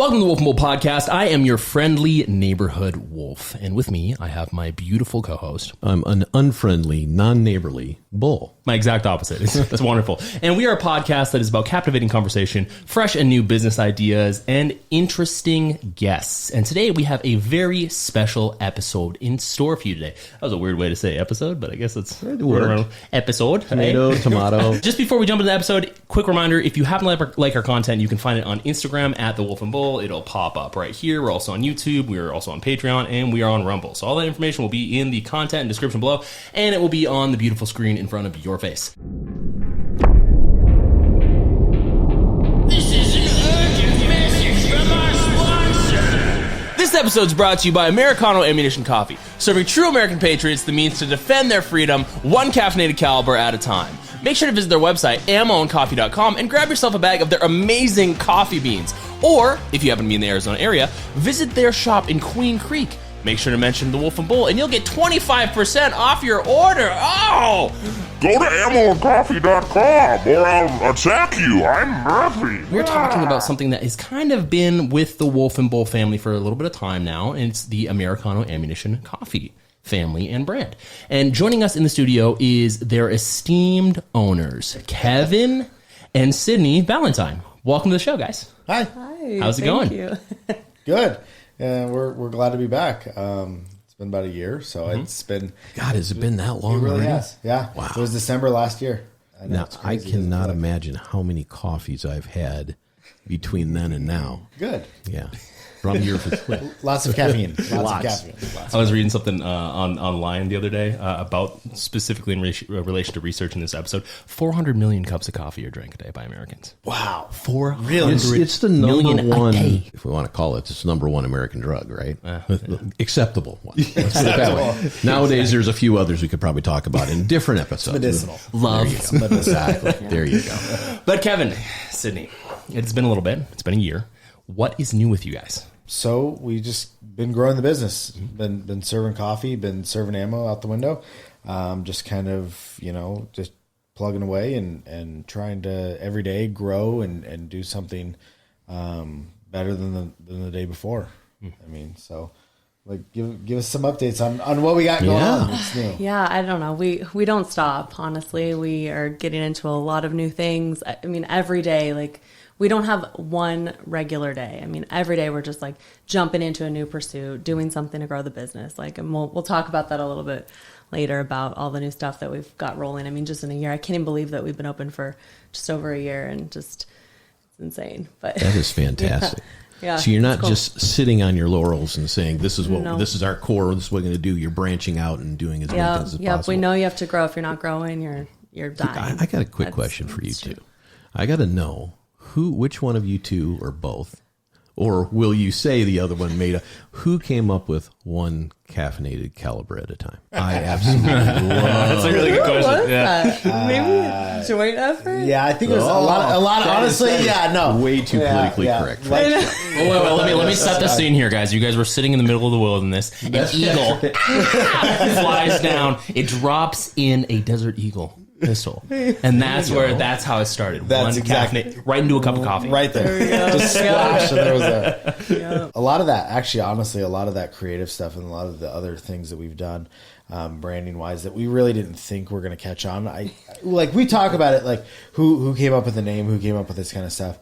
Welcome to the Wolf and Bull Podcast. I am your friendly neighborhood wolf, and with me, I have my beautiful co-host. I'm an unfriendly, non-neighborly bull. My exact opposite. It's wonderful. And we are a podcast that is about captivating conversation, fresh and new business ideas, and interesting guests. And today we have a very special episode in store for you today. That was a weird way to say episode, but I guess it's episode. Tomato, tomato. Just before we jump into the episode, quick reminder, if you happen to like our content, you can find it on Instagram at The Wolf and Bull. It'll pop up right here. We're also on YouTube. We're also on Patreon, and we are on Rumble. So all that information will be in the content and description below, and it will be on the beautiful screen in front of your face. This is an urgent message from our sponsor. This episode is brought to you by Americano Ammunition Coffee, serving true American patriots the means to defend their freedom, one caffeinated caliber at a time. Make sure to visit their website, ammoandcoffee.com, and grab yourself a bag of their amazing coffee beans. Or, if you happen to be in the Arizona area, visit their shop in Queen Creek. Make sure to mention the Wolf and Bull, and you'll get 25% off your order. Oh! Go to ammoandcoffee.com or I'll attack you. I'm Murphy. We're talking about something that has kind of been with the Wolf and Bull family for a little bit of time now, and it's the Americano Ammunition Coffee family and brand. And joining us in the studio is their esteemed owners, Kevin and Sydney Ballentyne. Welcome to the show, guys. Hi. Hi. How's it going? Thank you. Good. We're glad to be back. It's been about a year, so it's been... God, has it been that long It really already? has. Yeah. Wow. It was December last year. I know, Now, it's I crazy, cannot isn't it? imagine how many coffees I've had between then and now. Good. Yeah. From your facility. Lots of caffeine. Lots Lots. of caffeine. Lots. I was reading something online the other day about specifically in relation to researching this episode. 400 million cups of coffee are drank a day by Americans. Wow. 400 Really? It's the million number a one, day. if we want to call it, it's the number one American drug, right? Acceptable one. Let's put it that way. Nowadays, there's a few others we could probably talk about in different episodes. Medicinal. Love. Exactly. There you go. But Kevin, Sydney, it's been a little bit. It's been a year. What is new with you guys? So we just been growing the business. Been serving coffee, been serving ammo out the window. Just kind of, just plugging away and trying to every day grow and do something better than the day before. I mean, so like give us some updates on what we got going on. It's new. Yeah, I don't know. We don't stop, honestly. We are getting into a lot of new things. I mean, every day, like, we don't have one regular day. I mean, every day we're just like jumping into a new pursuit, doing something to grow the business. Like, and we'll talk about that a little bit later about all the new stuff that we've got rolling. I mean, just in a year, I can't even believe that we've been open for just over a year, and just it's insane. But That is fantastic. Yeah, so you're not it's cool. just sitting on your laurels and saying, this is this is our core, this is what we're going to do. You're branching out and doing as many things as possible. We know you have to grow. If you're not growing, you're dying. I got a quick question for you too. I got to know which one of you two, or both, or will you say the other one who came up with one caffeinated caliber at a time? I absolutely love That's a really good question. What was that? Maybe a joint effort? Yeah, I think it was a lot. Honestly, way too politically correct. Let me set the scene here, guys. You guys were sitting in the middle of the wilderness. An eagle flies down. It drops in a desert eagle pistol, and that's how it started. That's One exactly caffeinate right into a cup of coffee. Right there. Just splash, and there was a lot of that. Actually, honestly, a lot of that creative stuff and a lot of the other things that we've done, branding wise, that we really didn't think were going to catch on. Like we talk about it, like who came up with the name, who came up with this kind of stuff.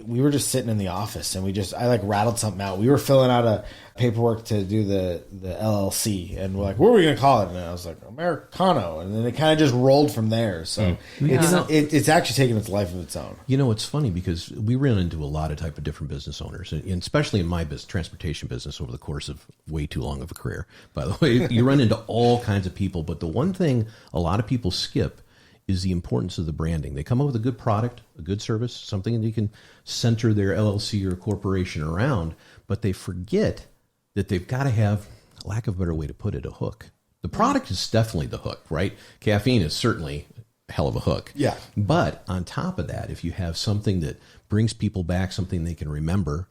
We were just sitting in the office, and I like rattled something out. We were filling out a paperwork to do the LLC, and we're like, what are we going to call it? And I was like, Americano, and then it kind of just rolled from there. So it's actually taken its life of its own. You know, it's funny because we ran into a lot of type of different business owners, and especially in my transportation business over the course of way too long of a career. By the way, you run into all kinds of people, but the one thing a lot of people skip is the importance of the branding. They come up with a good product, a good service, something that you can center their LLC or corporation around, but they forget that they've got to have, lack of a better way to put it, a hook. The product is definitely the hook, right? Caffeine is certainly a hell of a hook. Yeah. But on top of that, if you have something that brings people back, something they can remember,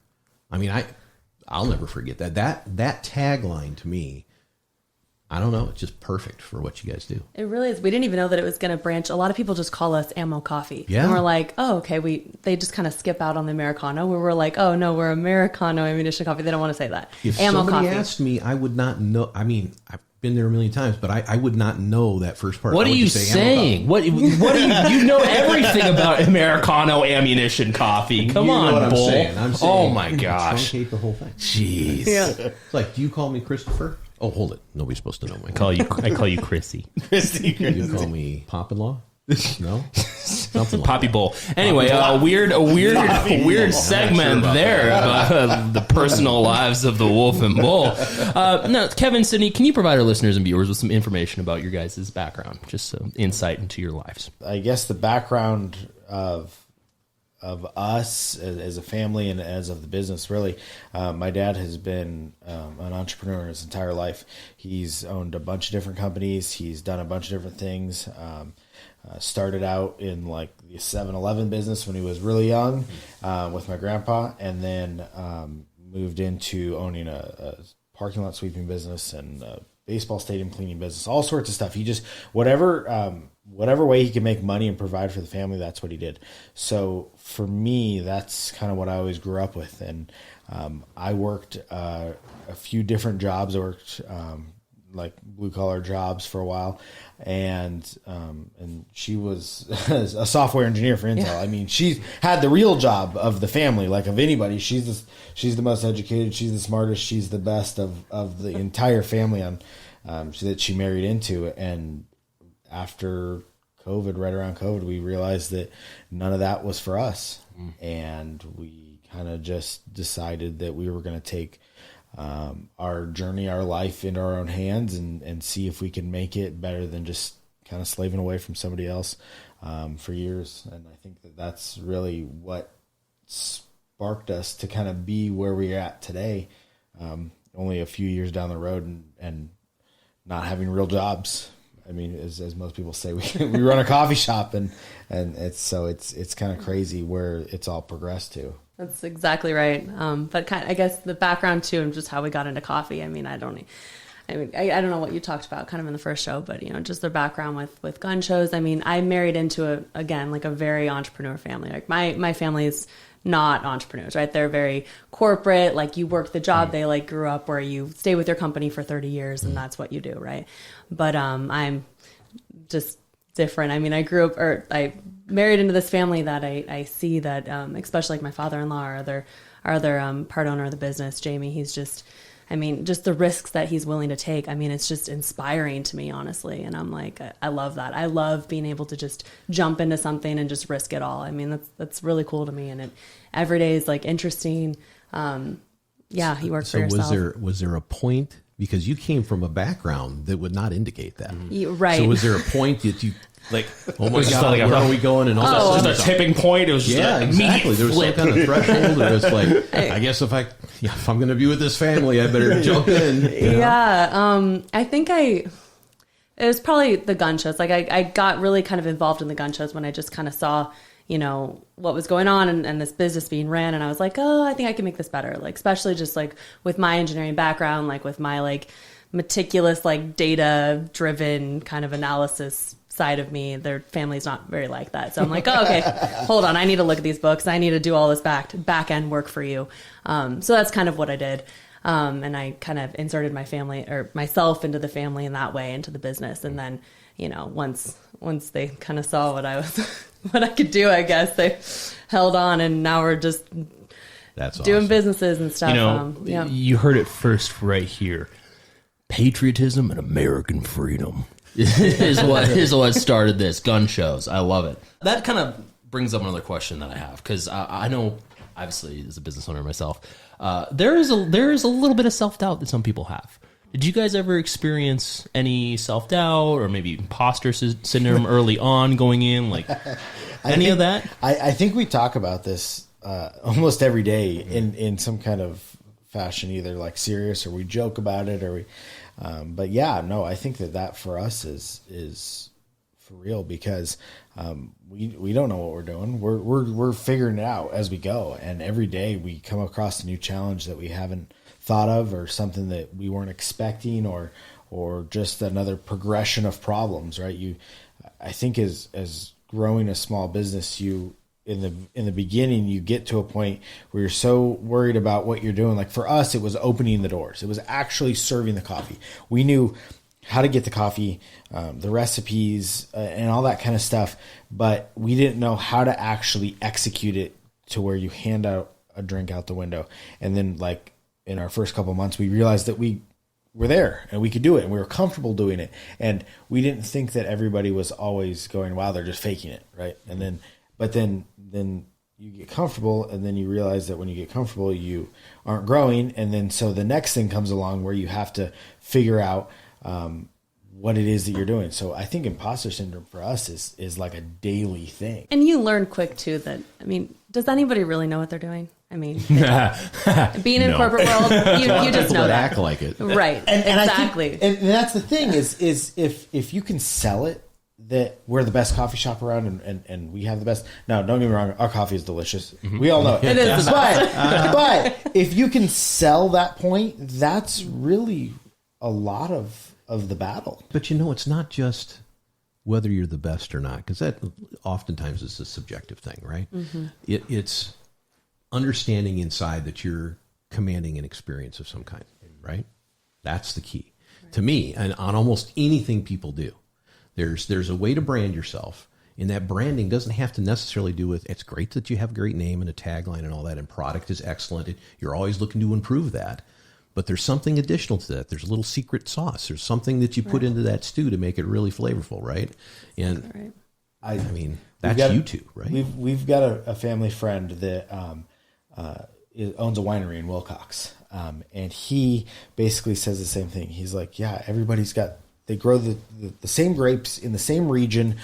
I mean, I'll never forget that. That tagline to me, I don't know. It's just perfect for what you guys do. It really is. We didn't even know that it was going to branch. A lot of people just call us Ammo Coffee. Yeah. And we're like, oh, okay. They just kind of skip out on the Americano. Where we're like, oh, no, we're Americano Ammunition Coffee. They don't want to say that. If Ammo somebody Coffee. asked me, I would not know. I mean, I've been there a million times, but I would not know that first part. What I are would you just say Ammo saying? What do you know everything about Americano Ammunition Coffee? Come You know on, what I'm Bull. saying. I'm Oh saying, my gosh. truncate the whole thing. Jeez. It's like, do you call me Christopher? Oh, hold it. Nobody's supposed to know my name. I call you Chrissy. Do you call me Pop-in-law? No? Something like Poppy that. Bowl. Anyway, a weird segment there about the personal lives of the Wolf and Bull. No, Kevin, Sydney, can you provide our listeners and viewers with some information about your guys' background, just some insight into your lives? I guess the background of us as a family and as of the business, really, my dad has been an entrepreneur his entire life. He's owned a bunch of different companies. He's done a bunch of different things. Started out in like the 7-Eleven business when he was really young with my grandpa, and then moved into owning a parking lot sweeping business and a baseball stadium cleaning business, all sorts of stuff. He just, whatever way he could make money and provide for the family, that's what he did. So for me, that's kind of what I always grew up with. And I worked a few different jobs. I worked like blue collar jobs for a while, and she was a software engineer for Intel. Yeah. I mean, she had the real job of the family, like of anybody. She's the most educated. She's the smartest. She's the best of the entire family that she married into. And after COVID, right around COVID, we realized that none of that was for us. And we kind of just decided that we were going to take our journey, our life into our own hands and see if we can make it better than just kind of slaving away from somebody else for years. And I think that that's really what sparked us to kind of be where we're at today, only a few years down the road and not having real jobs. I mean, as most people say, we run a coffee shop, and it's kind of crazy where it's all progressed to. That's exactly right. But I guess the background too, and just how we got into coffee. I mean, I don't know what you talked about kind of in the first show, but just the background with gun shows. I mean, I married into a very entrepreneur family. Like my family's not entrepreneurs, right? They're very corporate. Like you work the job. They like grew up where you stay with your company for 30 years and that's what you do, right? But I'm just different. I mean, I married into this family that I see that, especially like my father-in-law, our other part owner of the business, Jamie, he's just the risks that he's willing to take. I mean, it's just inspiring to me, honestly. And I'm like, I love that. I love being able to just jump into something and just risk it all. I mean, that's really cool to me. And every day is like interesting. Yeah, you work for yourself. Was there a point, because you came from a background that would not indicate that. Right. So was there a point that you, like, oh my God, where are we going? And all that just a tipping point. It was just exactly. There was some kind of threshold. It was like, I guess if I'm going to be with this family, I better jump in. Yeah. I think it was probably the gun shows. Like I got really kind of involved in the gun shows when I just kind of saw, what was going on and this business being ran. And I was like, oh, I think I can make this better. Like, especially just like with my engineering background, like with my like meticulous, like data driven kind of analysis side of me. Their family's not very like that. So I'm like, oh, okay, hold on. I need to look at these books. I need to do all this back end work for you. So that's kind of what I did. And I kind of inserted my family or myself into the family in that way, into the business. And then, once they kind of saw what I could do, I guess they held on, and now we're just doing awesome businesses and stuff. You heard it first right here. Patriotism and American freedom is what started this. Gun shows. I love it. That kind of brings up another question that I have, because I know, obviously, as a business owner myself, there is a little bit of self-doubt that some people have. Did you guys ever experience any self-doubt or maybe imposter syndrome early on going in? Like of that? I think we talk about this almost every day in some kind of fashion, either like serious or we joke about it or we. But yeah, no, I think that for us is for real, because we don't know what we're doing. We're figuring it out as we go, and every day we come across a new challenge that we haven't thought of, or something that we weren't expecting, or or just another progression of problems, right? I think as growing a small business, you in the beginning, you get to a point where you're so worried about what you're doing. Like for us, it was opening the doors. It was actually serving the coffee. We knew how to get the coffee, the recipes, and all that kind of stuff, but we didn't know how to actually execute it to where you hand out a drink out the window. And then like in our first couple of months, we realized that we were there and we could do it and we were comfortable doing it. And we didn't think that everybody was always going, wow, they're just faking it. Right. And then, but then you get comfortable, and then you realize that when you get comfortable, you aren't growing. And then, so the next thing comes along where you have to figure out, what it is that you're doing. So I think imposter syndrome for us is like a daily thing. And you learn quick too that, I mean, does anybody really know what they're doing? I mean, being in corporate world, you just know that. Act like it. Right. And exactly. I think, and that's the thing is if you can sell it, that we're the best coffee shop around and we have the best. Now, don't get me wrong, our coffee is delicious. We all know it. It is. But if you can sell that point, that's really a lot of the battle. But it's not just whether you're the best or not, because that oftentimes is a subjective thing, right? Mm-hmm. It's understanding inside that you're commanding an experience of some kind, right? That's the key to me. And on almost anything people do, there's a way to brand yourself, and that branding doesn't have to necessarily do with, it's great that you have a great name and a tagline and all that, and product is excellent. You're always looking to improve that. But there's something additional to that. There's a little secret sauce. There's something that you put into that stew to make it really flavorful, right? And I mean, that's you two, right? We've got a family friend that owns a winery in Wilcox, and he basically says the same thing. He's like, yeah, they grow the same grapes in the same region,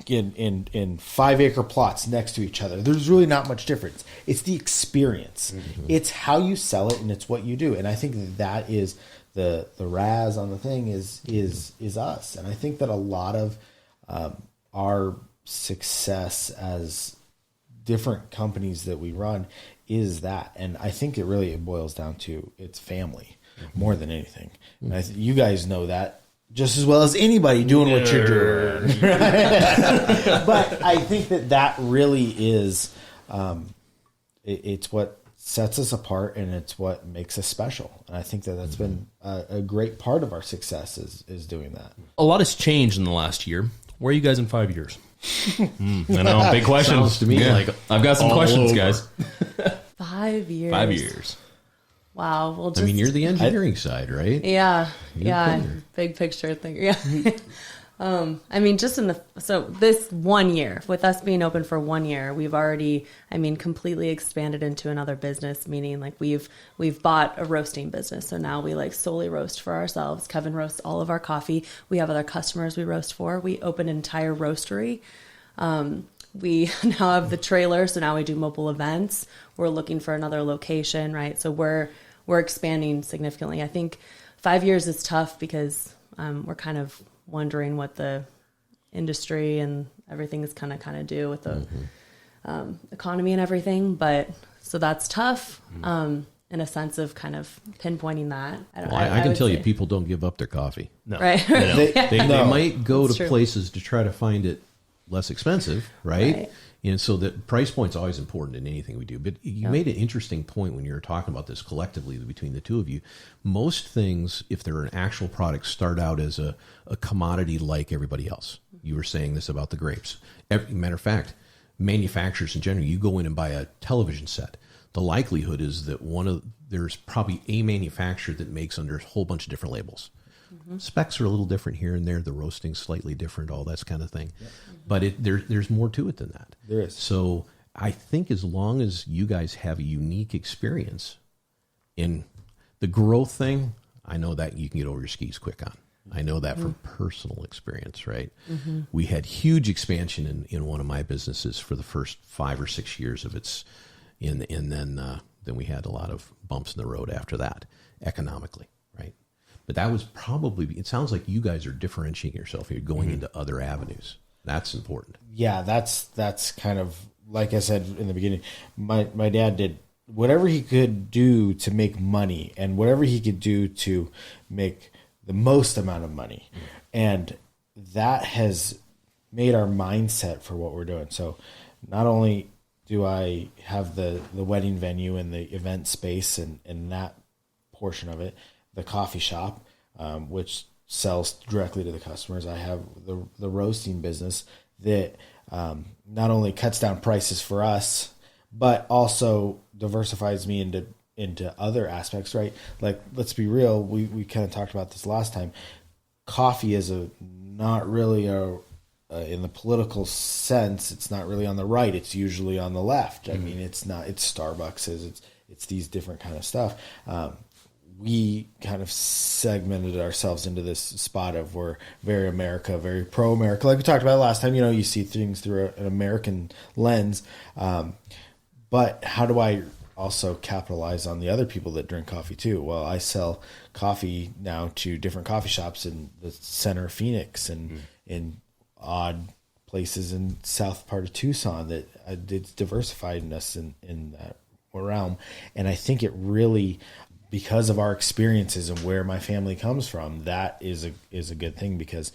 in 5-acre plots next to each other. There's really not much difference. It's the experience. Mm-hmm. It's how you sell it, and it's what you do. And I think that is the Raz on the thing is us. And I think that a lot of our success as different companies that we run is that. And I think it boils down to it's family more than anything. Mm-hmm. And you guys know that just as well as anybody doing what you're doing. But I think that really is, it's what sets us apart, and it's what makes us special. And I think that's been a great part of our success is doing that. A lot has changed in the last year. Where are you guys in 5 years? I know, big questions. Sounds to me like I've got some questions, guys. 5 years. 5 years. Wow. Well, I mean, you're the engineering side, right? Yeah. Big picture thing. Yeah. I mean, so this 1 year, with us being open for 1 year, we've already, completely expanded into another business, meaning like we've bought a roasting business. So now we solely roast for ourselves. Kevin roasts all of our coffee. We have other customers we roast for. We opened an entire roastery. We now have the trailer, so now we do mobile events. We're looking for another location, right? So we're expanding significantly. I think 5 years is tough because we're kind of wondering what the industry and everything is kind of do with the economy and everything. But so that's tough in a sense of kind of pinpointing that. I can tell you, people don't give up their coffee. No. Right. They might go to places to try to find it less expensive, right? And so the price point's always important in anything we do. But you made an interesting point when you were talking about this collectively between the two of you. Most things, if they're an actual product, start out as a commodity like everybody else. You were saying this about the grapes. Matter of fact, manufacturers in general, you go in and buy a television set. The likelihood is that there's probably a manufacturer that makes under a whole bunch of different labels. Mm-hmm. Specs are a little different here and there. The roasting's slightly different, all that kind of thing. Yep. But there's more to it than that. There is. So I think as long as you guys have a unique experience in the growth thing, I know that you can get over your skis quick on. I know that from personal experience, right? Mm-hmm. We had huge expansion in one of my businesses for the first 5 or 6 years of its, and then we had a lot of bumps in the road after that, economically, right? But that was probably, it sounds like you guys are differentiating yourself. You're going into other avenues. That's important. Yeah, that's kind of, like I said in the beginning, my dad did whatever he could do to make money and whatever he could do to make the most amount of money. And that has made our mindset for what we're doing. So not only do I have the wedding venue and the event space and that portion of it, the coffee shop, which sells directly to the customers. I have the roasting business that not only cuts down prices for us, but also diversifies me into other aspects, right? Like, let's be real. We kind of talked about this last time. Coffee is not really in the political sense, it's not really on the right. It's usually on the left. I mean, it's Starbucks, it's these different kind of stuff. We kind of segmented ourselves into this spot of we're very America, very pro-America. Like we talked about last time, you see things through an American lens. But how do I also capitalize on the other people that drink coffee too? Well, I sell coffee now to different coffee shops in the center of Phoenix and in odd places in south part of Tucson that it's diversified in us in that realm. And I think it really, because of our experiences and where my family comes from, that is a good thing, because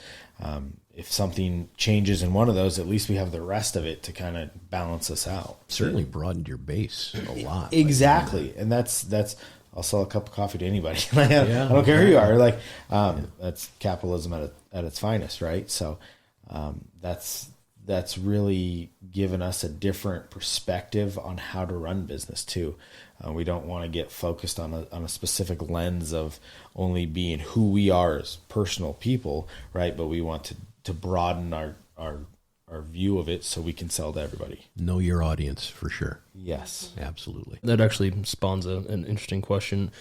if something changes in one of those, at least we have the rest of it to kind of balance us out. Certainly broadened your base a lot. Exactly. And that's I'll sell a cup of coffee to anybody. I don't care who you are. Like, that's capitalism at its finest, right? So that's really given us a different perspective on how to run business too. We don't want to get focused on a specific lens of only being who we are as personal people, right? But we want to broaden our view of it so we can sell to everybody. Know your audience, for sure. Yes. Absolutely. That actually spawns an interesting question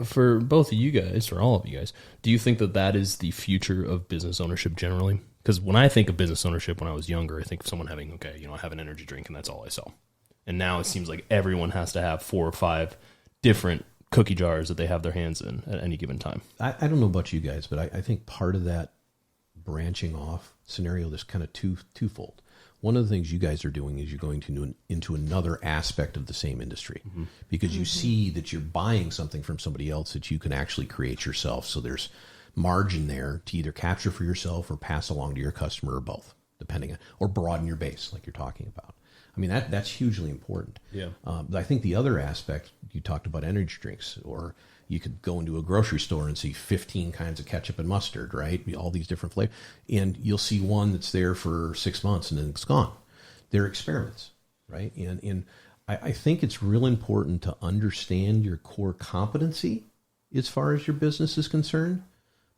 for both of you guys, or all of you guys. Do you think that is the future of business ownership generally? Because when I think of business ownership when I was younger, I think of someone having, I have an energy drink and that's all I sell. And now it seems like everyone has to have 4 or 5 different cookie jars that they have their hands in at any given time. I don't know about you guys, but I think part of that branching off scenario is kind of twofold. One of the things you guys are doing is you're going into another aspect of the same industry, because you see that you're buying something from somebody else that you can actually create yourself. So there's margin there to either capture for yourself or pass along to your customer, or both, depending on, or broaden your base like you're talking about. I mean, that's hugely important. Yeah. But I think the other aspect, you talked about energy drinks, or you could go into a grocery store and see 15 kinds of ketchup and mustard, right? All these different flavors. And you'll see one that's there for 6 months and then it's gone. They're experiments, right? And I think it's real important to understand your core competency as far as your business is concerned,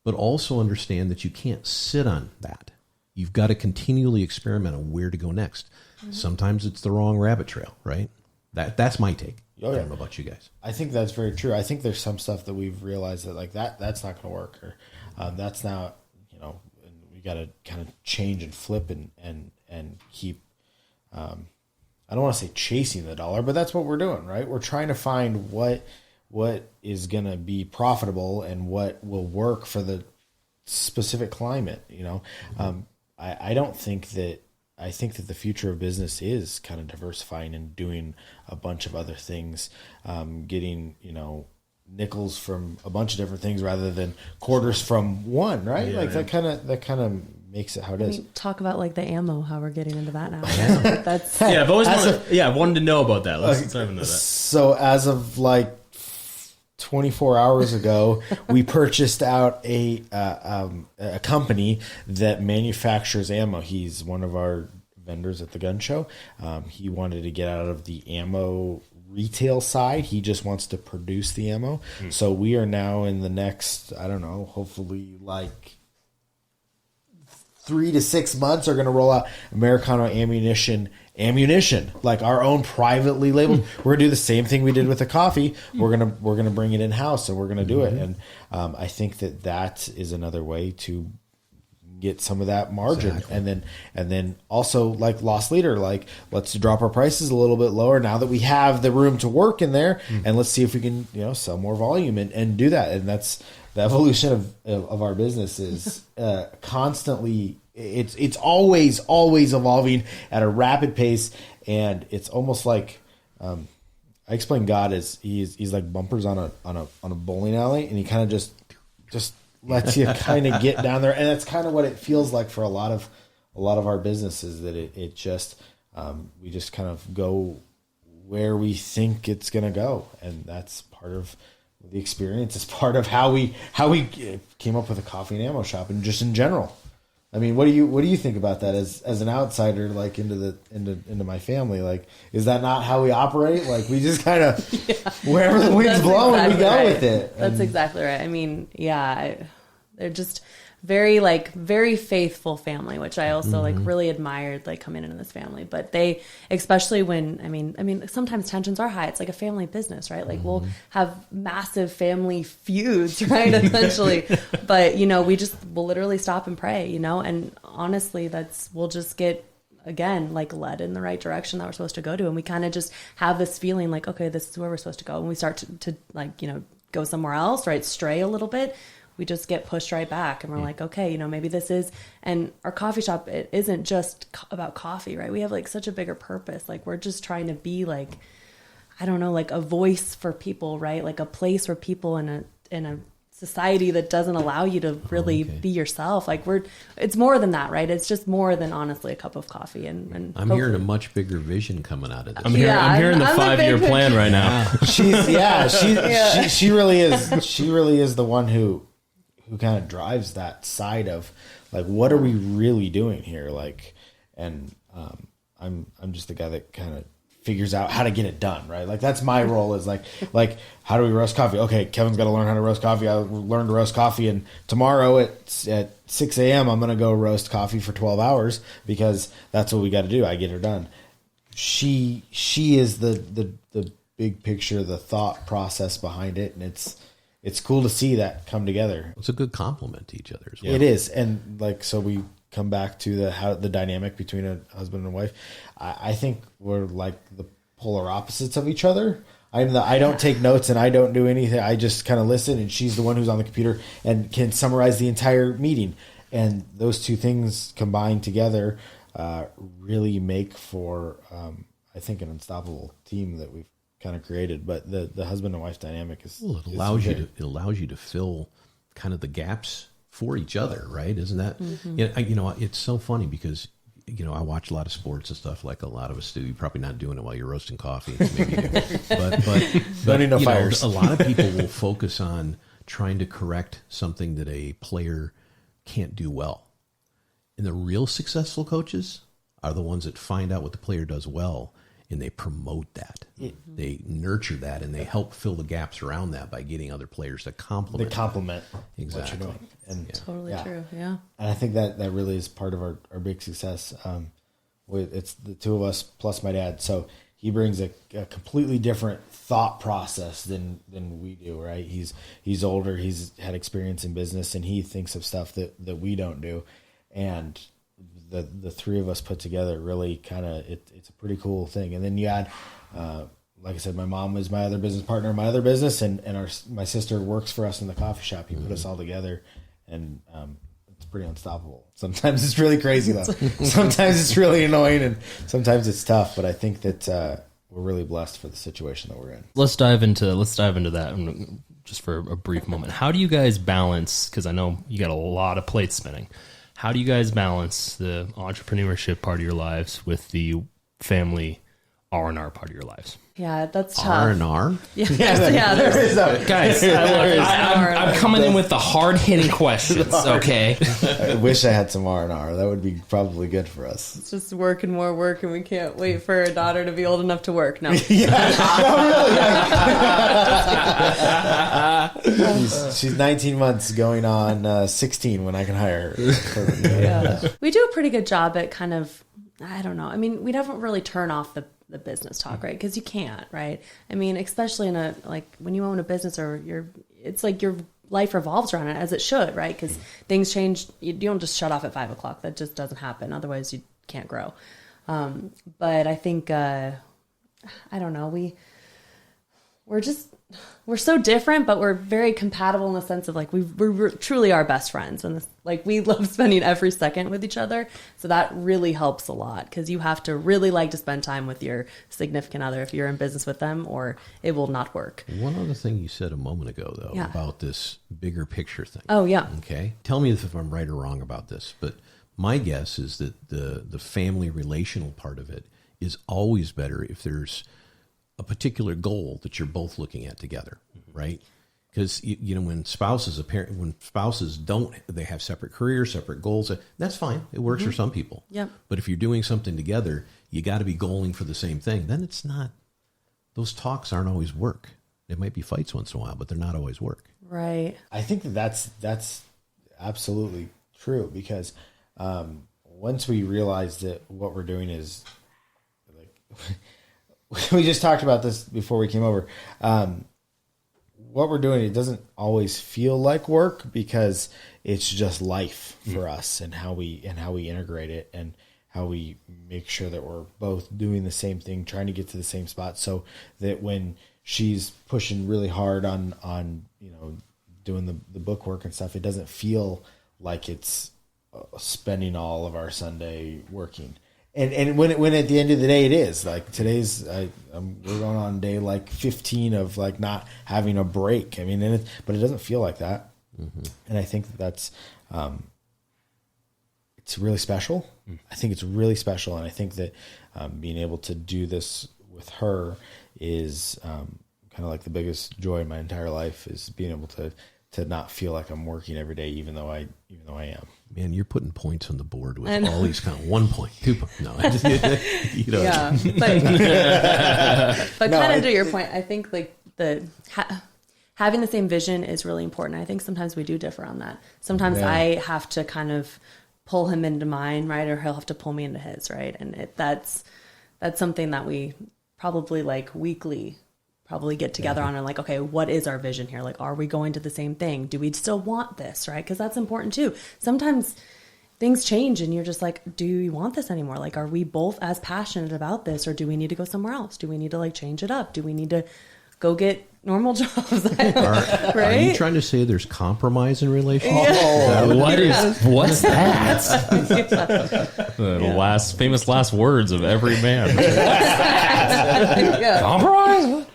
but also understand that you can't sit on that. You've got to continually experiment on where to go next. Sometimes it's the wrong rabbit trail, right? That's my take. Oh, yeah. I don't know about you guys. I think that's very true. I think there's some stuff that we've realized that like that's not going to work, or that's not, we got to kind of change and flip and keep. I don't want to say chasing the dollar, but that's what we're doing, right? We're trying to find what is going to be profitable and what will work for the specific climate. I think that the future of business is kind of diversifying and doing a bunch of other things, getting, nickels from a bunch of different things rather than quarters from one, right? Yeah, that kind of makes it how it is. Talk about like the ammo, how we're getting into that now. That's I've always wanted to know about that. Let's dive into that. So as of like 24 hours ago, we purchased out a company that manufactures ammo. He's one of our vendors at the gun show. He wanted to get out of the ammo retail side. He just wants to produce the ammo. So we are now in the next, I don't know, hopefully like 3 to 6 months are going to roll out Americano Ammunition, like our own privately labeled. We're gonna do the same thing we did with the coffee. We're gonna bring it in house, and we're gonna do it. And I think that is another way to get some of that margin. Exactly. And then also like loss leader, like let's drop our prices a little bit lower now that we have the room to work in there, and let's see if we can sell more volume and do that. And that's the evolution of our business is constantly. It's always evolving at a rapid pace, and it's almost like I explain God as he's like bumpers on a bowling alley, and he kind of just lets you kind of get down there. And that's kind of what it feels like for a lot of our businesses, that it just, we just kind of go where we think it's going to go. And that's part of the experience. It's part of how we came up with a coffee and ammo shop, and just in general. I mean, what do you think about that as an outsider, like into my family? Like, is that not how we operate? Like, we just kind of wherever the wind's blowing, exactly we go with it. That's exactly right. I mean, they're just very faithful family, which I also like really admired, like coming into this family. But they, especially when, I mean, sometimes tensions are high. It's like a family business, right? Like we'll have massive family feuds, right? Essentially. But, we'll literally stop and pray, and honestly, we'll just get, again, like led in the right direction that we're supposed to go to. And we kind of just have this feeling like, okay, this is where we're supposed to go. And we start to like, go somewhere else, right? Stray a little bit. We just get pushed right back, and we're like, okay, maybe this is, and our coffee shop, it isn't just about coffee, right? We have like such a bigger purpose. Like we're just trying to be like, I don't know, like a voice for people, right? Like a place where people in a society that doesn't allow you to really be yourself. Like it's more than that, right? It's just more than honestly a cup of coffee. And I'm hearing a much bigger vision coming out of this. I'm hearing the 5-year plan right now. She really is. She really is the one who kind of drives that side of like, what are we really doing here? Like, and I'm just the guy that kind of figures out how to get it done, right? Like that's my role, is like how do we roast coffee? Okay, Kevin's got to learn how to roast coffee. I learned to roast coffee, and tomorrow at 6 a.m. I'm going to go roast coffee for 12 hours because that's what we got to do. I get her done. She is the big picture, the thought process behind it, and it's cool to see that come together. It's a good compliment to each other as well. It is. And like, so we come back to the dynamic between a husband and wife. I think we're like the polar opposites of each other. I don't take notes and I don't do anything. I just kind of listen, and she's the one who's on the computer and can summarize the entire meeting. And those two things combined together really make for, I think, an unstoppable team that we've kind of created. But the husband and wife dynamic is, it allows you to fill kind of the gaps for each other, right? Isn't that, it's so funny because, I watch a lot of sports and stuff like a lot of us do. You're probably not doing it while you're roasting coffee. Maybe you do. But fires. A lot of people will focus on trying to correct something that a player can't do well. And the real successful coaches are the ones that find out what the player does well, and they promote that. They nurture that, and they help fill the gaps around that by getting other players to complement. Exactly. What you're doing. And totally true. Yeah. And I think that really is part of our big success. It's the two of us plus my dad. So he brings a completely different thought process than we do, right? He's older. He's had experience in business, and he thinks of stuff that we don't do. And the three of us put together really kind of, it's a pretty cool thing. And then you add, like I said, my mom is my other business partner in my other business, and my sister works for us in the coffee shop. He put us all together, and it's pretty unstoppable. Sometimes it's really crazy though. Sometimes it's really annoying, and sometimes it's tough. But I think that we're really blessed for the situation that we're in. Let's dive into that just for a brief moment. How do you guys balance? Because I know you got a lot of plates spinning. How do you guys balance the entrepreneurship part of your lives with the family R&R part of your lives? Yeah, that's tough. R&R? Guys, I'm coming in with the hard-hitting questions, okay? I wish I had some R&R. That would be probably good for us. It's just work and more work, and we can't wait for a daughter to be old enough to work. No. She's 19 months going on 16 when I can hire her. Yeah. We do a pretty good job at kind of, I don't know. I mean, we don't really turn off the business talk, right? Because you can't, right? I mean, especially in when you own a business, or it's like your life revolves around it, as it should, right? Because things change. You don't just shut off at 5 o'clock. That just doesn't happen. Otherwise, you can't grow. But I think, I don't know. we're so different, but we're very compatible in the sense of like we're truly our best friends, and like we love spending every second with each other. So that really helps a lot, because you have to really like to spend time with your significant other if you're in business with them, or it will not work. One other thing you said a moment ago, though, Yeah. about this bigger picture thing. Oh yeah. Okay. Tell me if I'm right or wrong about this, but my guess is that the family relational part of it is always better if there's a particular goal that you're both looking at together, right? Because when spouses don't, they have separate careers, separate goals. That's fine. It works for some people. Yep. But if you're doing something together, you got to be goaling for the same thing. Then it's not. Those talks aren't always work. There might be fights once in a while, but they're not always work. Right. I think that's absolutely true, because once we realize that what we're doing is like we just talked about this before we came over. What we're doing, it doesn't always feel like work, because it's just life for us, and how we integrate it, and how we make sure that we're both doing the same thing, trying to get to the same spot, so that when she's pushing really hard on doing the book work and stuff, it doesn't feel like it's spending all of our Sunday working. And when at the end of the day, it is like today's, we're going on day like 15 of like not having a break. I mean, but it doesn't feel like that. Mm-hmm. And I think that's, it's really special. I think it's really special. And I think that being able to do this with her is kind of like the biggest joy in my entire life, is being able to not feel like I'm working every day, even though I am. Man, you're putting points on the board with all these kind of 1 point, 2 point. No, I just, Yeah, but kind of to your point, I think like having the same vision is really important. I think sometimes we do differ on that. Sometimes I have to kind of pull him into mine, right, or he'll have to pull me into his, right, and that's something that we probably like weekly get together on, and like, okay, what is our vision here? Like, are we going to the same thing? Do we still want this, right? Because that's important too. Sometimes things change and you're just like, do you want this anymore? Like, are we both as passionate about this, or do we need to go somewhere else? Do we need to like change it up? Do we need to go get normal jobs? Right? Are you trying to say there's compromise in relationships? What's that? The famous last words of every man. Compromise?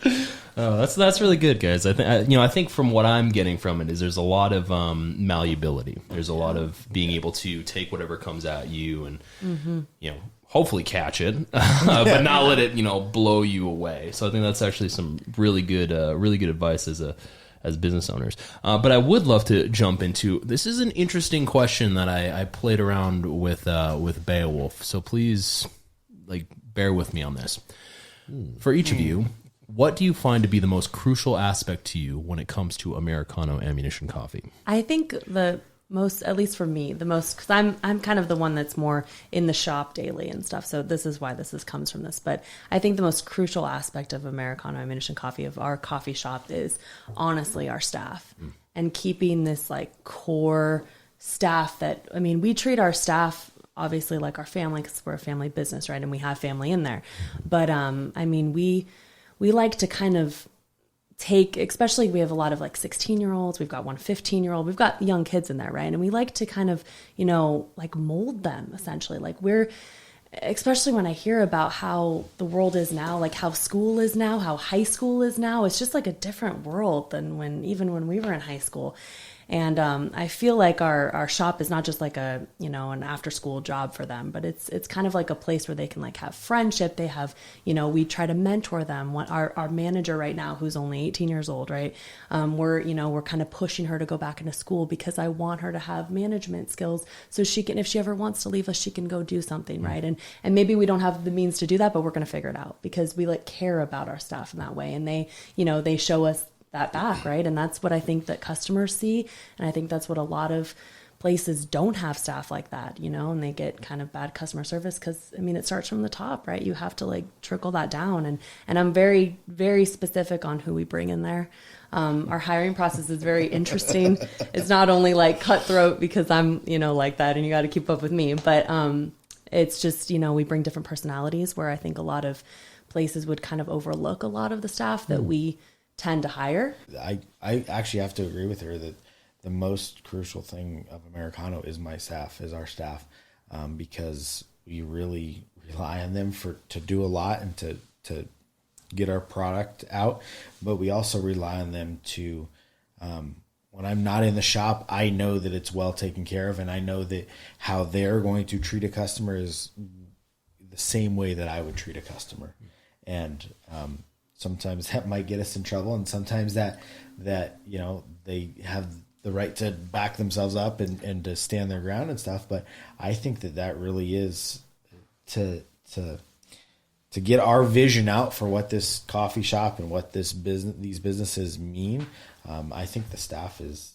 Oh, that's really good, guys. I think I think from what I'm getting from it is there's a lot of malleability. There's a lot of being able to take whatever comes at you and hopefully catch it, but not let it blow you away. So I think that's actually some really good advice as business owners. But I would love to jump into, this is an interesting question that I played around with Beowulf. So please bear with me on this. For each of you, what do you find to be the most crucial aspect to you when it comes to Americano Ammunition Coffee? I think the most, at least for me, the most, because I'm kind of the one that's more in the shop daily and stuff. So this is why comes from this. But I think the most crucial aspect of Americano Ammunition Coffee, of our coffee shop, is honestly our staff and keeping this like core staff that, I mean, we treat our staff obviously like our family, because we're a family business, right? And we have family in there. But I mean, we like to kind of take, especially we have a lot of like 16-year-olds, we've got one 15-year-old, we've got young kids in there, right? And we like to kind of, like mold them essentially. Like especially when I hear about how the world is now, like how school is now, how high school is now, it's just like a different world than even when we were in high school. And I feel like our shop is not just like an after school job for them, but it's kind of like a place where they can like have friendship. They have, we try to mentor them. Our manager right now, who's only 18 years old, right? We're kind of pushing her to go back into school, because I want her to have management skills, so she can, if she ever wants to leave us, she can go do something, right? And maybe we don't have the means to do that, but we're going to figure it out, because we like care about our staff in that way. And they show us that back, right? And that's what I think that customers see, and I think that's what a lot of places don't have staff like that, and they get kind of bad customer service, because I mean, it starts from the top, right? You have to like trickle that down, and I'm very, very specific on who we bring in there. Our hiring process is very interesting. It's not only like cutthroat because I'm like that and you got to keep up with me, but it's just we bring different personalities, where I think a lot of places would kind of overlook a lot of the staff that we tend to hire. I actually have to agree with her that the most crucial thing of Americano is our staff, because we really rely on them to do a lot and to get our product out, but we also rely on them to, when I'm not in the shop, I know that it's well taken care of, and I know that how they're going to treat a customer is the same way that I would treat a customer. And sometimes that might get us in trouble, and sometimes that they have the right to back themselves up and to stand their ground and stuff. But I think that really is to get our vision out for what this coffee shop and what these businesses mean. I think the staff is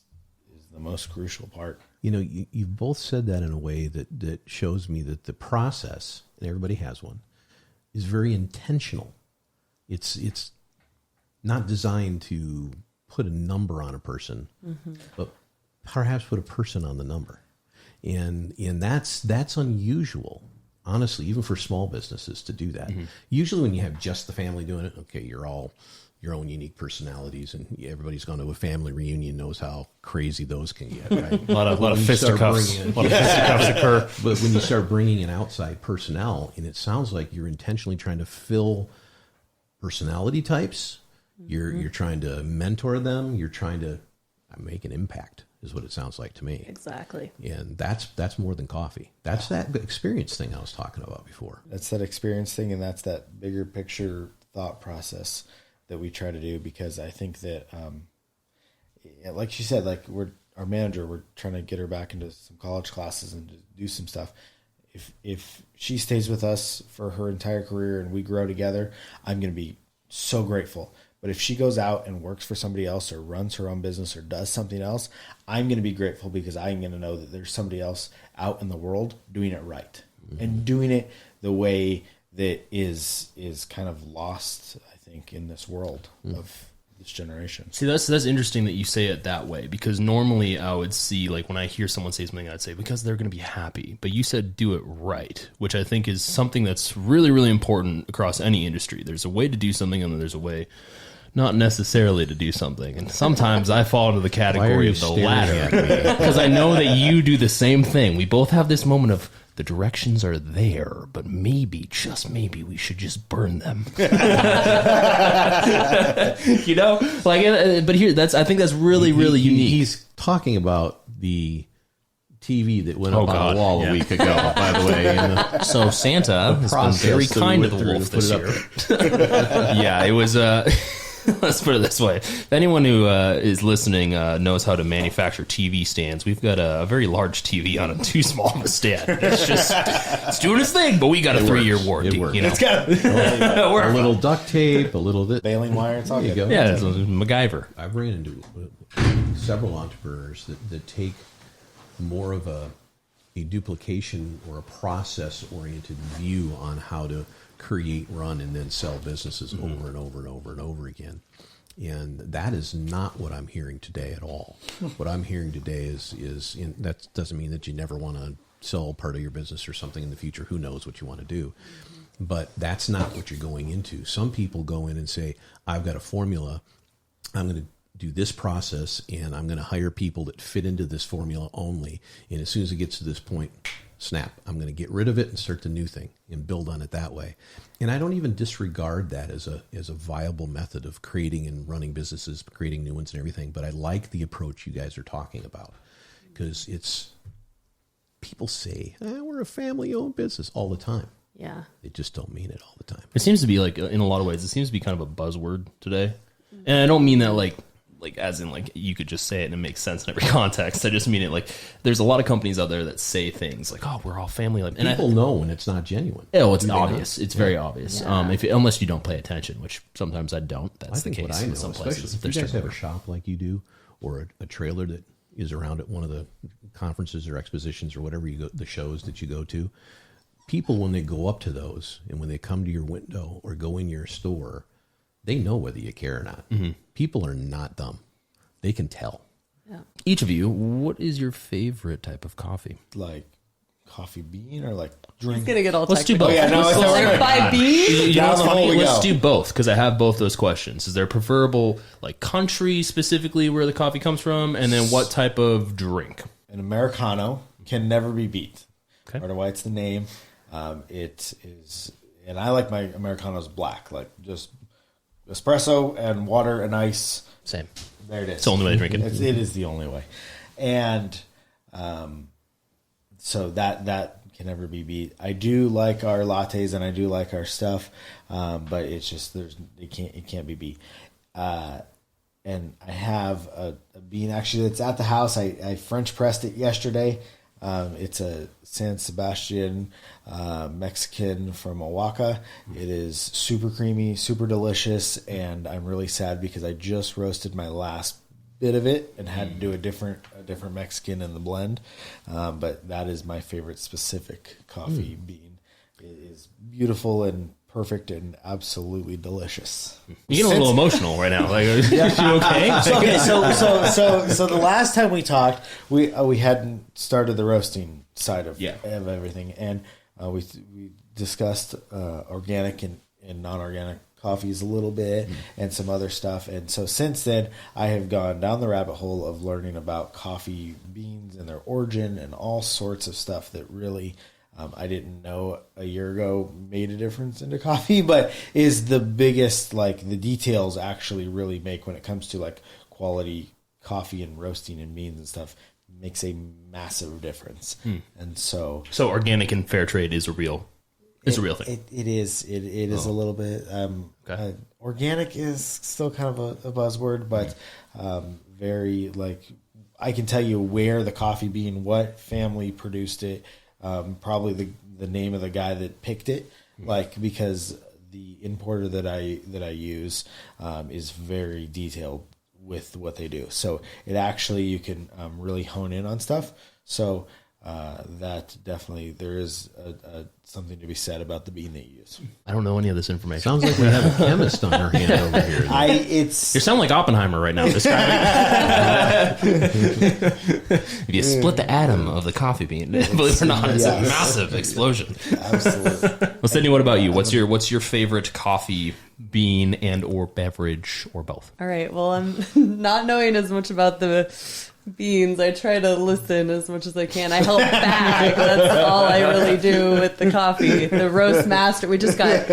the most crucial part. You both said that in a way that shows me that the process, and everybody has one, is very intentional. It's not designed to put a number on a person, but perhaps put a person on the number. And that's unusual, honestly, even for small businesses to do that. Usually when you have just the family doing it, okay, you're all your own unique personalities, and everybody's gone to a family reunion, knows how crazy those can get, right? a lot of fisticuffs. A lot of fisticuffs occur. But when you start bringing in outside personnel, and it sounds like you're intentionally trying to fill personality types, you're trying to mentor them, you're trying to make an impact, is what it sounds like to me. Exactly. And that's more than coffee. That's that experience thing I was talking about before. That's that experience thing, and that's that bigger picture thought process that we try to do, because I think that, like she said, like our manager, we're trying to get her back into some college classes and do some stuff. If she stays with us for her entire career and we grow together, I'm going to be so grateful. But if she goes out and works for somebody else or runs her own business or does something else, I'm going to be grateful, because I'm going to know that there's somebody else out in the world doing it right and doing it the way that is kind of lost, I think, in this world of this generation. See, that's interesting that you say it that way, because normally I would see, like, when I hear someone say something, I'd say, because they're going to be happy. But you said do it right, which I think is something that's really, really important across any industry. There's a way to do something, and then there's a way not necessarily to do something. And sometimes I fall into the category of the latter, because I know that you do the same thing. We both have this moment of, the directions are there, but maybe, just maybe, we should just burn them. But here, I think that's really, really unique. He's talking about the TV that went up on the wall a week ago, by the way. So Santa has been very kind to the wolf this year. Yeah, it was... Let's put it this way. If anyone who is listening knows how to manufacture TV stands, we've got a very large TV on a too small of a stand. It's doing its thing, but we got a 3-year warranty. It's got a little duct tape, a little bit. Baling wire, it's all good. Go. Yeah, it's MacGyver. I've ran into several entrepreneurs that take more of a duplication or a process-oriented view on how to create, run, and then sell businesses over and over and over and over again. And that is not what I'm hearing today at all. What I'm hearing today is that doesn't mean that you never want to sell part of your business or something in the future. Who knows what you want to do? But that's not what you're going into. Some people go in and say, I've got a formula. I'm going to do this process, and I'm going to hire people that fit into this formula only. And as soon as it gets to this point, snap, I'm going to get rid of it and start the new thing and build on it that way. And I don't even disregard that as a viable method of creating and running businesses, creating new ones and everything. But I like the approach you guys are talking about, because people say, we're a family-owned business all the time. Yeah. They just don't mean it all the time. It seems to be, like, in a lot of ways, it seems to be kind of a buzzword today. And I don't mean that like as in like you could just say it and it makes sense in every context. I just mean it like there's a lot of companies out there that say things like, "Oh, we're all family." And people know when it's not genuine. Oh, it's obvious. It's very obvious. Yeah. Unless you don't pay attention, which sometimes I don't. That's the case. What I know, in some especially places. if you guys have a shop like you do, or a trailer that is around at one of the conferences or expositions or whatever the shows that you go to, people, when they go up to those and when they come to your window or go in your store, they know whether you care or not. Mm-hmm. People are not dumb. They can tell. Yeah. Each of you, what is your favorite type of coffee? Like coffee bean or like He's drink? gonna get all Let's do technical. both. Yeah, no, it's Like by beans. You know Down what's the hole funny? we Let's go. do both because I have both those questions. Is there preferable like country specifically where the coffee comes from, and then what type of drink? An Americano can never be beat. Okay. Part of why it's the name. It is, and I like my Americanos black, like just espresso and water and ice. Same. There it is. It's the only way to drink it. It is the only way, and so that can never be beat. I do like our lattes and I do like our stuff, but it's just it can't be beat. And I have a bean actually that's at the house. I French pressed it yesterday. It's a San Sebastian Mexican from Oaxaca. It is super creamy, super delicious, and I'm really sad because I just roasted my last bit of it and had to do a different Mexican in the blend. But that is my favorite specific coffee bean. It is beautiful and perfect and absolutely delicious. You're getting a little emotional right now. Like, you okay? So the last time we talked, we hadn't started the roasting side of everything, and we discussed organic and non-organic coffees a little bit and some other stuff. And so since then, I have gone down the rabbit hole of learning about coffee beans and their origin and all sorts of stuff that really I didn't know a year ago made a difference into coffee, but is the biggest, like the details actually really make when it comes to like quality coffee and roasting and beans and stuff makes a massive difference. And so organic and fair trade is a real thing. It is a little bit. Organic is still kind of a buzzword, but very like I can tell you where the coffee bean, what family produced it, probably the name of the guy that picked it, like because the importer that I use is very detailed with what they do. So it actually you can really hone in on stuff. So that definitely there is something to be said about the bean that you use. I don't know any of this information. Sounds like we have a chemist on our hand over here. You sound like Oppenheimer right now describing. If you split the atom of the coffee bean, believe it or not, it's a massive explosion. Absolutely. Well, Sydney, what about you? What's your favorite coffee bean and or beverage or both? All right. Well, I'm not knowing as much about the beans. I try to listen as much as I can. I help bag. That's all I really do with the coffee. The roast master. We just got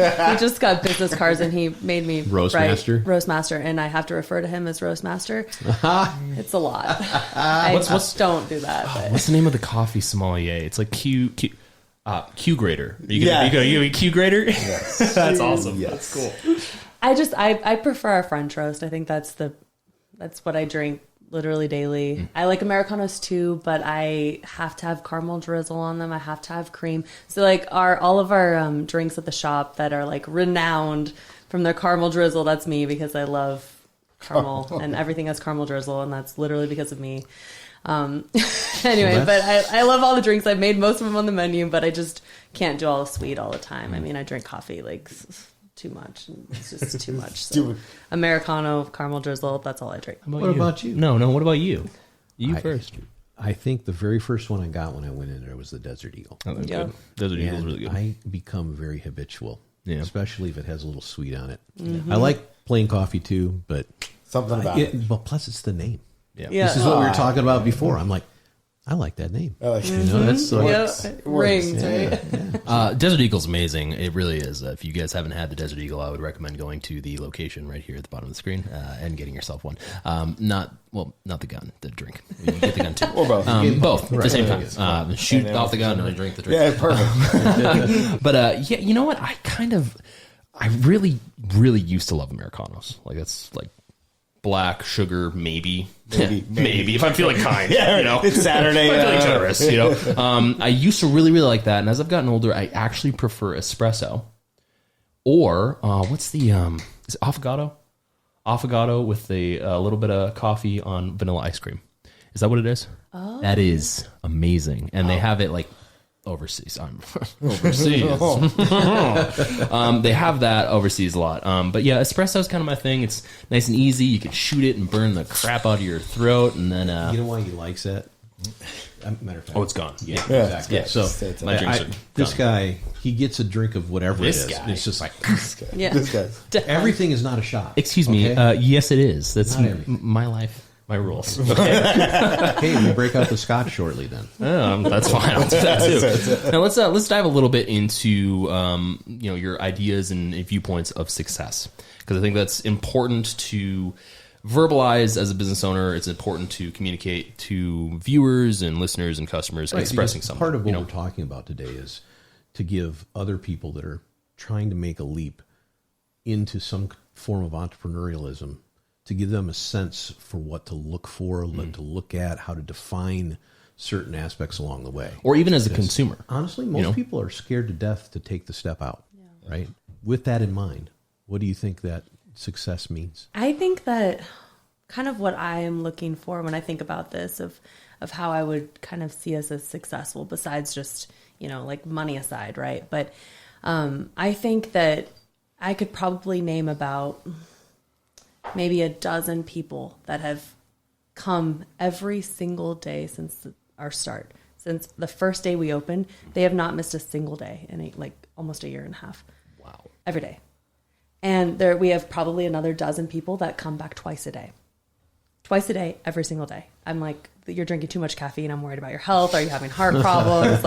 business cards, and he made me Roast write master? Roast master, and I have to refer to him as roast master. It's a lot. I don't do that. But. What's the name of the coffee sommelier? It's like Q grader. You Q grader? Yes. That's awesome. Yes. That's cool. I prefer a French roast. I think that's what I drink literally daily. I like Americanos too, but I have to have caramel drizzle on them. I have to have cream. So like all of our drinks at the shop that are like renowned from their caramel drizzle, that's me because I love caramel and everything has caramel drizzle, and that's literally because of me. Anyway, but I love all the drinks. I've made most of them on the menu, but I just can't do all the sweet all the time. I mean, I drink coffee like too much. It's just too much. So Americano, caramel drizzle, that's all I drink. What about you? No, what about you? You first. I think the very first one I got when I went in there was the Desert Eagle. Oh, that's Yeah. good. Desert Eagle's And really good. I become very habitual, especially if it has a little sweet on it. Mm-hmm. I like plain coffee too, but Something about it. But plus it's the name. Yeah. This is what we were talking about before. I'm like, I like that name. I like You know, that's so It rings, right? Desert Eagle's amazing. It really is. If you guys haven't had the Desert Eagle, I would recommend going to the location right here at the bottom of the screen and getting yourself one. Not the gun, the drink. You get the gun too. Or both. Both at the same time. Shoot off the gun and then drink the drink. Yeah, perfect. But you know what? I really, really used to love Americanos. Like that's like black sugar, maybe if I'm feeling kind. You know, it's Saturday. I'm feeling generous. You know, I used to really, really like that, and as I've gotten older, I actually prefer espresso. Or what's the is it affogato? Affogato with a little bit of coffee on vanilla ice cream. Is that what it is? Oh. That is amazing, and they have it like overseas. I'm overseas. They have that overseas a lot. But yeah, espresso is kind of my thing. It's nice and easy. You can shoot it and burn the crap out of your throat, and then You know why he likes that? Matter of fact, Oh, it's gone. Yeah, Yeah, exactly. yeah. So My drinks are this gone. guy, he gets a drink of whatever This it is. guy. And it's just like Yeah. This guy. everything is not a shot. Excuse me. okay? Yes, it is. That's Not everything. my life, my rules. Hey, we break out the scotch shortly then. That's fine. I'll do that too. Now let's dive a little bit into your ideas and viewpoints of success, because I think that's important to verbalize as a business owner. It's important to communicate to viewers and listeners and customers, Right, expressing because something. Part of what we're talking about today is to give other people that are trying to make a leap into some form of entrepreneurialism, to give them a sense for what to look for, to look at, how to define certain aspects along the way. Or even as a consumer. Honestly, most people are scared to death to take the step out, right? With that in mind, what do you think that success means? I think that kind of what I am looking for when I think about this of how I would kind of see us as successful, besides just, like money aside, right? But I think that I could probably name about maybe a dozen people that have come every single day since our start. Since the first day we opened, they have not missed a single day in almost a year and a half. Wow. Every day. And we have probably another dozen people that come back twice a day. Twice a day, every single day. I'm like, you're drinking too much caffeine. I'm worried about your health. Are you having heart problems?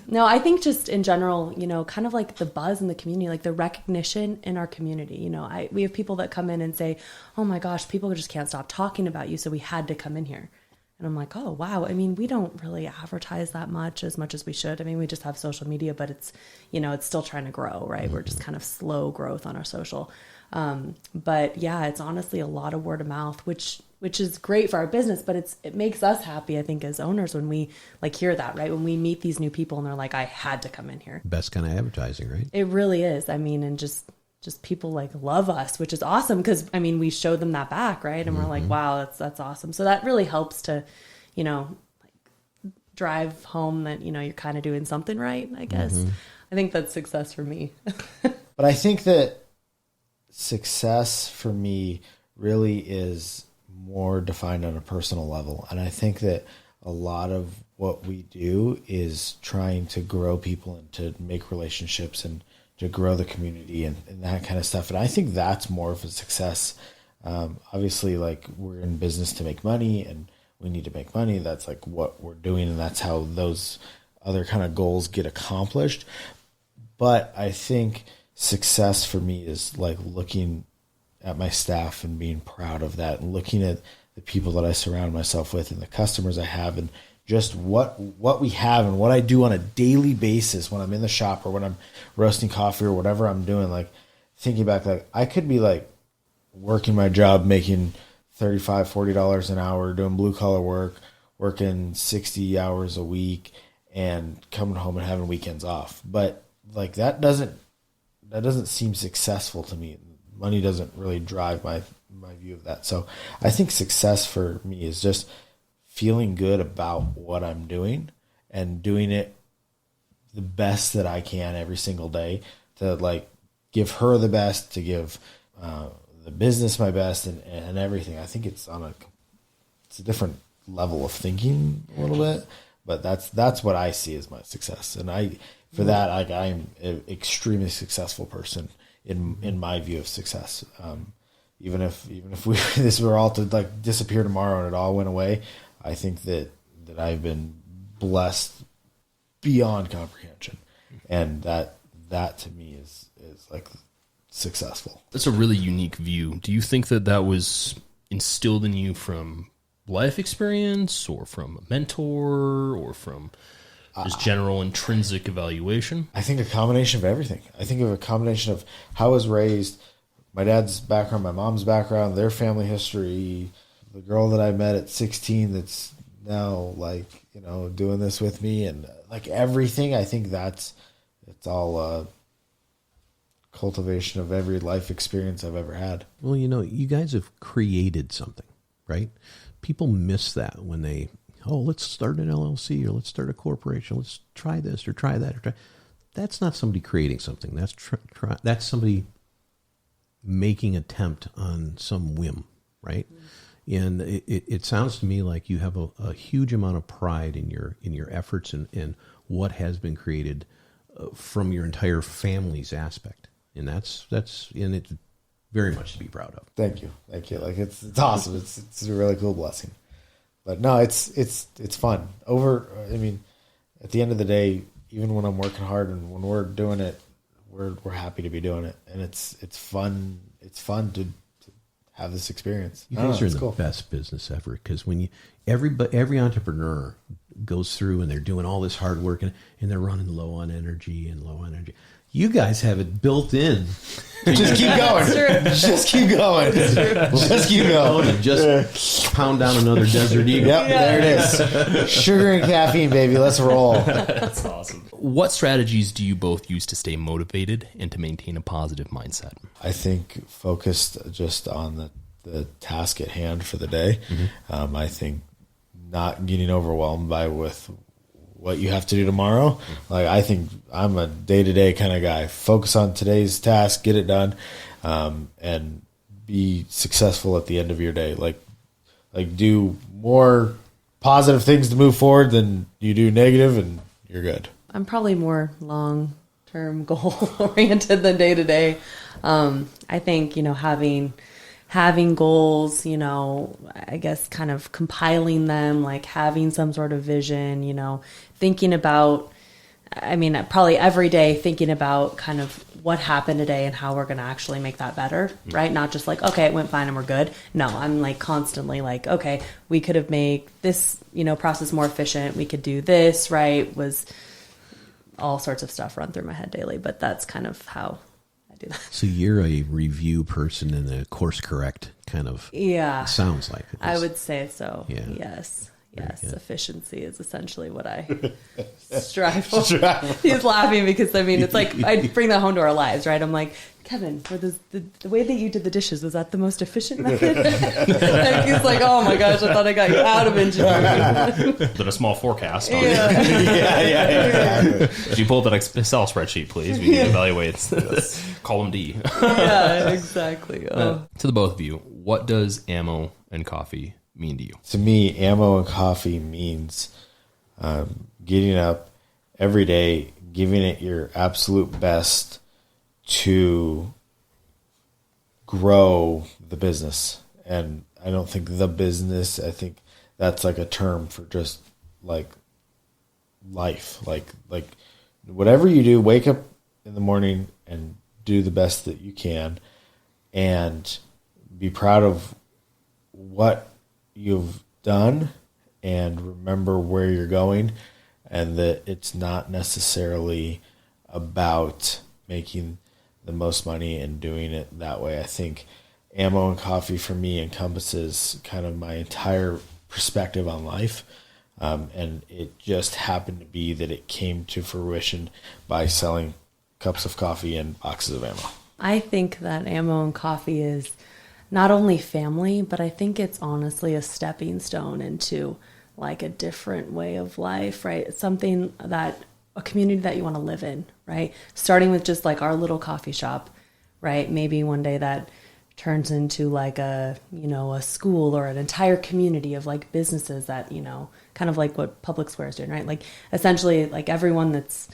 No, I think just in general, kind of like the buzz in the community, like the recognition in our community. We have people that come in and say, oh my gosh, people just can't stop talking about you, so we had to come in here. And I'm like, oh, wow. I mean, we don't really advertise that much as we should. I mean, we just have social media, but it's, it's still trying to grow, right? We're just kind of slow growth on our social. But yeah, it's honestly a lot of word of mouth, which is great for our business, but it makes us happy, I think, as owners when we hear that, right? When we meet these new people and they're like, I had to come in here. Best kind of advertising, right? It really is. I mean, and just people love us, which is awesome, because I mean, we show them that back, right? And we're like, wow, that's awesome. So that really helps to, drive home that, you're kind of doing something right, I guess. I think that's success for me. But I think that success for me really is more defined on a personal level. And I think that a lot of what we do is trying to grow people and to make relationships and to grow the community and that kind of stuff. And I think that's more of a success. Obviously, we're in business to make money and we need to make money. That's what we're doing. And that's how those other kind of goals get accomplished. But I think success for me is looking at my staff and being proud of that, and looking at the people that I surround myself with and the customers I have, and just what we have and what I do on a daily basis when I'm in the shop or when I'm roasting coffee or whatever I'm doing. Thinking back, I could be working my job, making $35-$40 an hour, doing blue collar work, working 60 hours a week, and coming home and having weekends off. But that doesn't seem successful to me. Money doesn't really drive my view of that. So I think success for me is just feeling good about what I'm doing and doing it the best that I can every single day, to give her the best, to give the business my best, and everything. I think it's a different level of thinking a little bit, but that's what I see as my success. And I'm an extremely successful person in my view of success. Even if this were all to disappear tomorrow and it all went away, I think that I've been blessed beyond comprehension, and that to me is successful. That's a really unique view. Do you think that was instilled in you from life experience, or from a mentor, or from just general intrinsic evaluation? I think a combination of everything. I think of a combination of how I was raised, my dad's background, my mom's background, their family history, the girl that I met at 16 that's now doing this with me, and everything. I think it's all cultivation of every life experience I've ever had. Well, you guys have created something, right? People miss that when they, let's start an LLC, or let's start a corporation. Let's try this or try that. That's not somebody creating something. That's somebody making attempt on some whim, right? And it sounds to me like you have a huge amount of pride in your efforts and what has been created from your entire family's aspect, and that's and it's very much to be proud of. Thank you. Like it's awesome. It's a really cool blessing. But no, it's fun. I mean, at the end of the day, even when I'm working hard and when we're doing it, we're happy to be doing it, and it's fun. It's fun to have this experience. You guys are in the best business ever, because when every entrepreneur goes through and they're doing all this hard work and they're running low on energy. You guys have it built in. Just keep going. Just keep going. Just keep going. And just pound down another Desert Eagle. Yep, there it is. Sugar and caffeine, baby. Let's roll. That's awesome. What strategies do you both use to stay motivated and to maintain a positive mindset? I think focused just on the task at hand for the day. Mm-hmm. I think not getting overwhelmed with what you have to do tomorrow. Like, I think I'm a day-to-day kind of guy. Focus on today's task, get it done, and be successful at the end of your day. Like do more positive things to move forward than you do negative, and you're good. I'm probably more long-term goal oriented than day-to-day. I think, having goals, I guess kind of compiling them, like having some sort of vision, thinking about, probably every day thinking about kind of what happened today and how we're going to actually make that better, right? Not just like, okay, it went fine and we're good. No, I'm like constantly like, okay, we could have made this, process more efficient. We could do this, right? Was all sorts of stuff run through my head daily, but that's kind of how I do that. So you're a review person and a course correct kind of. Yeah. Sounds like it. I would say so. Yeah. Yes. Efficiency is essentially what I strive for. He's laughing because, it's like I bring that home to our lives, right? I'm like, Kevin, for the way that you did the dishes, was that the most efficient method? And he's like, oh my gosh, I thought I got you out of engineering. Then a small forecast. Yeah. Could you pull up that Excel spreadsheet, please? We can evaluate column D. Yeah, exactly. To the both of you, what does ammo and coffee mean to you? To me, ammo and coffee means getting up every day, giving it your absolute best to grow the business. And I don't think the business, I think that's like a term for just like life. Like whatever you do, wake up in the morning and do the best that you can and be proud of what you've done and remember where you're going, and that it's not necessarily about making the most money and doing it that way. I think ammo and coffee for me encompasses kind of my entire perspective on life. And it just happened to be that it came to fruition by selling cups of coffee and boxes of ammo. I think that ammo and coffee is not only family, but I think it's honestly a stepping stone into like a different way of life, right? It's something that a community that you want to live in, right? Starting with just like our little coffee shop, right? Maybe one day that turns into like a school or an entire community of like businesses that, kind of like what Public Square is doing, right? Like essentially like everyone that's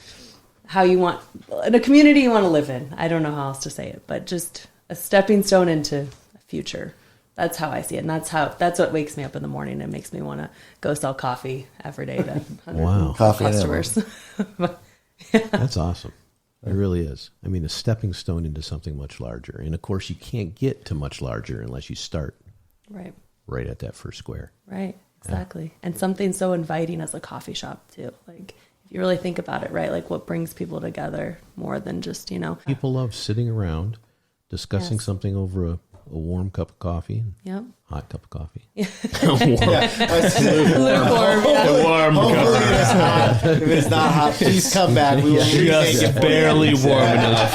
how you want, in a community you want to live in. I don't know how else to say it, but just a stepping stone into a future. That's how I see it. And that's what wakes me up in the morning and makes me want to go sell coffee every day to wow. customers. That's awesome. It really is. I mean, a stepping stone into something much larger. And of course, you can't get to much larger unless you start right at that first square. Right. Exactly. Yeah. And something so inviting as a coffee shop too. Like if you really think about it, right? Like what brings people together more than just, People love sitting around discussing something over a warm cup of coffee. Yep. Hot cup of coffee. Lukewarm. Warm cup. If it's not hot, please come back. We will just barely warm enough.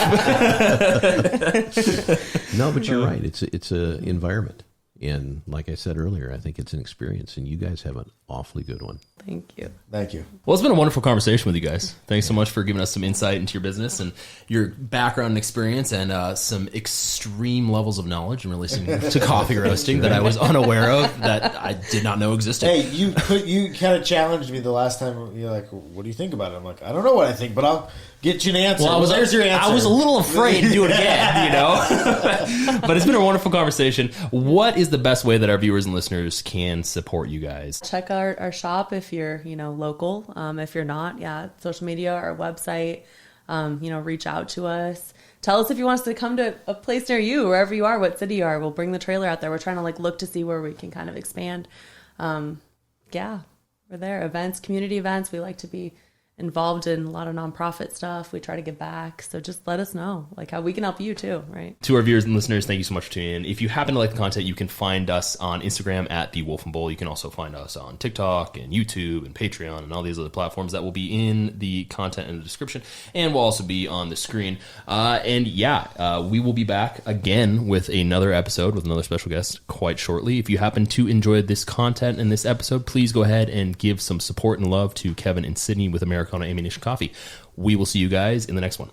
No, but you're right. It's a environment. And like I said earlier, I think it's an experience, and you guys have an awfully good one. Thank you. Thank you. Well, it's been a wonderful conversation with you guys. Thanks so much for giving us some insight into your business and your background and experience, and some extreme levels of knowledge in relation to coffee roasting that I was unaware of, that I did not know existed. Hey, you kind of challenged me the last time. You're like, "What do you think about it?" I'm like, "I don't know what I think, but I'll get you an answer." Well, There's your answer. I was a little afraid to do it again, you know. But it's been a wonderful conversation. What is the best way that our viewers and listeners can support you guys? Check our shop if you're, local. If you're not, social media, our website, reach out to us. Tell us if you want us to come to a place near you, wherever you are, what city you are. We'll bring the trailer out there. We're trying to look to see where we can kind of expand. We're there. Events, community events. We like to be involved in a lot of nonprofit stuff. We try to give back. So just let us know how we can help you too, right? To our viewers and listeners, thank you so much for tuning in. If you happen to like the content, you can find us on Instagram at The Wolf and Bull. You can also find us on TikTok and YouTube and Patreon and all these other platforms that will be in the content in the description and will also be on the screen. We will be back again with another episode with another special guest quite shortly. If you happen to enjoy this content in this episode, please go ahead and give some support and love to Kevin and Sydney with Americano Ammunition Coffee. We will see you guys in the next one.